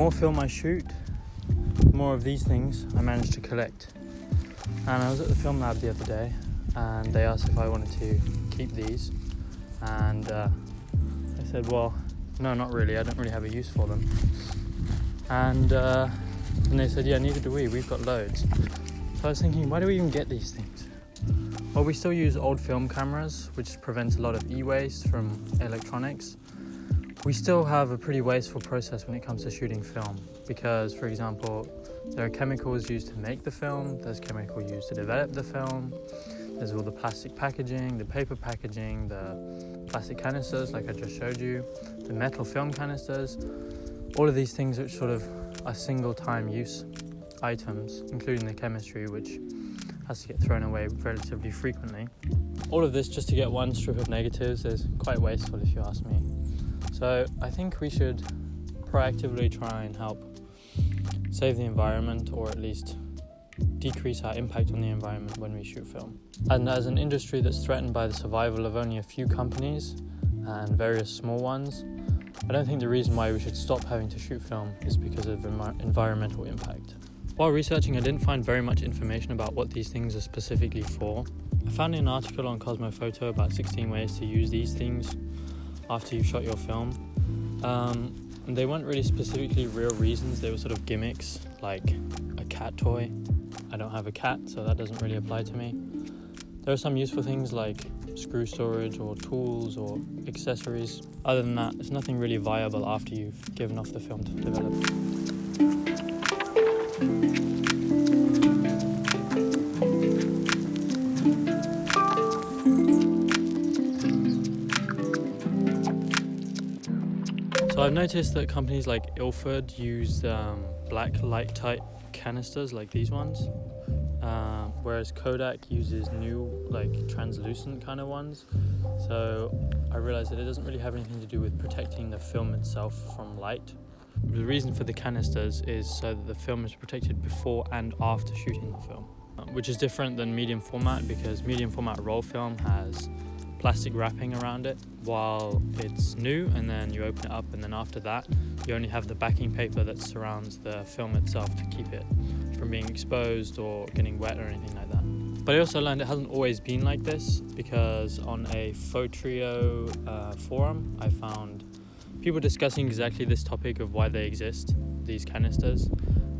more film I shoot, the more of these things I manage to collect. And I was at the film lab the other day, and they asked if I wanted to keep these, and I said, well, no, not really, I don't really have a use for them. And they said, yeah, neither do we, we've got loads. So I was thinking, why do we even get these things? Well, we still use old film cameras, which prevents a lot of e-waste from electronics. We still have a pretty wasteful process when it comes to shooting film because, for example, there are chemicals used to make the film, there's chemicals used to develop the film, there's all the plastic packaging, the paper packaging, the plastic canisters like I just showed you, the metal film canisters, all of these things which sort of are single-time use items, including the chemistry, which has to get thrown away relatively frequently. All of this just to get one strip of negatives is quite wasteful if you ask me. So I think we should proactively try and help save the environment, or at least decrease our impact on the environment when we shoot film. And as an industry that's threatened by the survival of only a few companies and various small ones, I don't think the reason why we should stop having to shoot film is because of environmental impact. While researching, I didn't find very much information about what these things are specifically for. I found an article on Cosmo Photo about 16 ways to use these things after you've shot your film. And they weren't really specifically real reasons, they were sort of gimmicks, like a cat toy. I don't have a cat, so that doesn't really apply to me. There are some useful things like screw storage or tools or accessories. Other than that, there's nothing really viable after you've given off the film to develop. So I've noticed that companies like Ilford use black light type canisters like these ones, whereas Kodak uses new like translucent kind of ones. So I realized that it doesn't really have anything to do with protecting the film itself from light. The reason for the canisters is so that the film is protected before and after shooting the film, which is different than medium format because medium format roll film has plastic wrapping around it while it's new, and then you open it up, and then after that you only have the backing paper that surrounds the film itself to keep it from being exposed or getting wet or anything like that. But I also learned it hasn't always been like this because on a Photrio forum I found people discussing exactly this topic of why they exist, these canisters,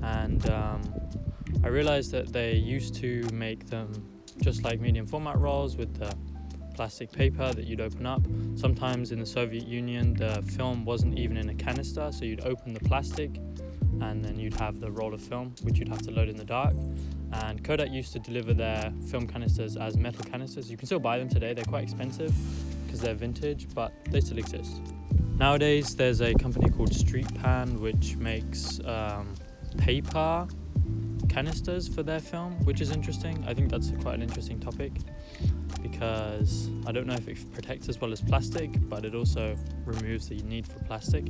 and I realized that they used to make them just like medium format rolls with the plastic paper that you'd open up. Sometimes in the Soviet Union the film wasn't even in a canister, so you'd open the plastic and then you'd have the roll of film which you'd have to load in the dark. And Kodak used to deliver their film canisters as metal canisters. You can still buy them today, they're quite expensive because they're vintage, but they still exist. Nowadays there's a company called Street Pan which makes paper canisters for their film, which is interesting. I think that's quite an interesting topic because I don't know if it protects as well as plastic, but it also removes the need for plastic.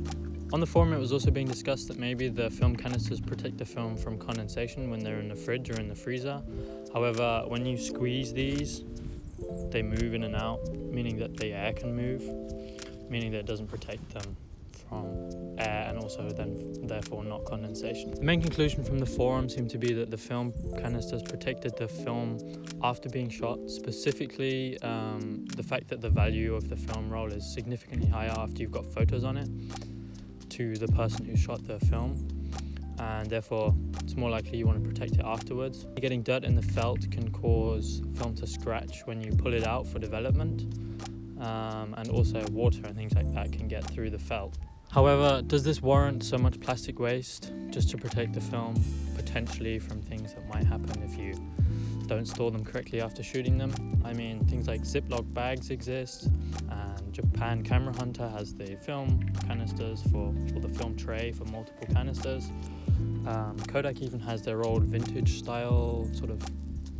On the forum it was also being discussed that maybe the film canisters protect the film from condensation when they're in the fridge or in the freezer. However, when you squeeze these, they move in and out, meaning that the air can move, meaning that it doesn't protect them from air and also then therefore not condensation. The main conclusion from the forum seemed to be that the film canisters protected the film after being shot, specifically the fact that the value of the film roll is significantly higher after you've got photos on it to the person who shot the film, and therefore it's more likely you want to protect it afterwards. Getting dirt in the felt can cause film to scratch when you pull it out for development, and also water and things like that can get through the felt. However, does this warrant so much plastic waste just to protect the film potentially from things that might happen if you don't store them correctly after shooting them? I mean, things like Ziploc bags exist, and Japan Camera Hunter has the film canisters for the film tray for multiple canisters. Kodak even has their old vintage style, sort of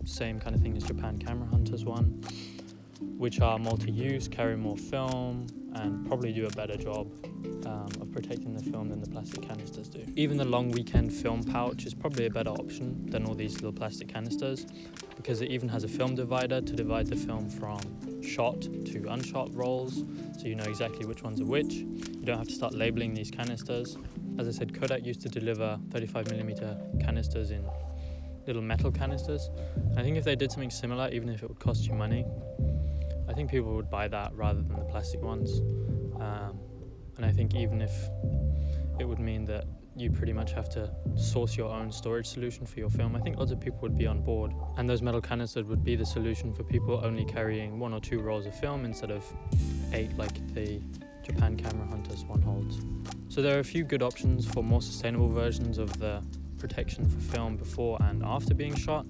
same kind of thing as Japan Camera Hunter's one, which are multi-use, carry more film, and probably do a better job of protecting the film than the plastic canisters do. Even the long weekend film pouch is probably a better option than all these little plastic canisters because it even has a film divider to divide the film from shot to unshot rolls, so you know exactly which ones are which. You don't have to start labeling these canisters. As I said, Kodak used to deliver 35mm canisters in little metal canisters. I think if they did something similar, even if it would cost you money, I think people would buy that rather than the plastic ones. And I think even if it would mean that you pretty much have to source your own storage solution for your film, I think lots of people would be on board. And those metal canisters would be the solution for people only carrying 1 or 2 rolls of film instead of 8 like the Japan Camera Hunters one holds. So there are a few good options for more sustainable versions of the protection for film before and after being shot.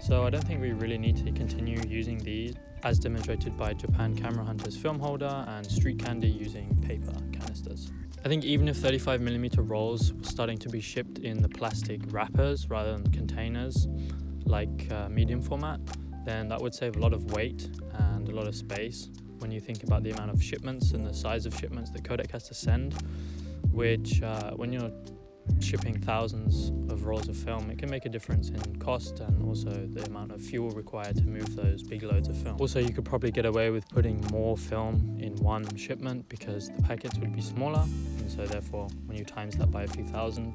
So I don't think we really need to continue using these, as demonstrated by Japan Camera Hunters film holder and Street Candy using paper canisters. I think even if 35mm rolls were starting to be shipped in the plastic wrappers rather than containers like medium format, then that would save a lot of weight and a lot of space when you think about the amount of shipments and the size of shipments that Kodak has to send, which when you're shipping thousands of rolls of film, it can make a difference in cost and also the amount of fuel required to move those big loads of film. Also, you could probably get away with putting more film in one shipment because the packets would be smaller, and so therefore when you times that by a few thousand,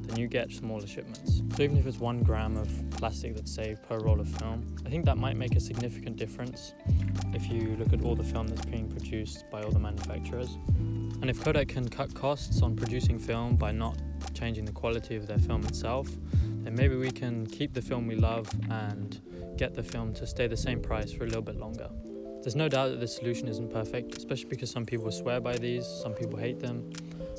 then you get smaller shipments. So even if it's 1 gram of plastic that's saved per roll of film, I think that might make a significant difference if you look at all the film that's being produced by all the manufacturers. And if Kodak can cut costs on producing film by not changing the quality of their film itself, then maybe we can keep the film we love and get the film to stay the same price for a little bit longer. There's no doubt that this solution isn't perfect, especially because some people swear by these, some people hate them.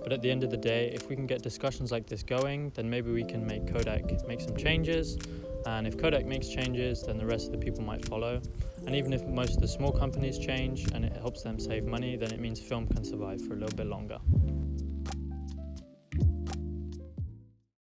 But at the end of the day, if we can get discussions like this going, then maybe we can make Kodak make some changes. And if Kodak makes changes, then the rest of the people might follow. And even if most of the small companies change and it helps them save money, then it means film can survive for a little bit longer.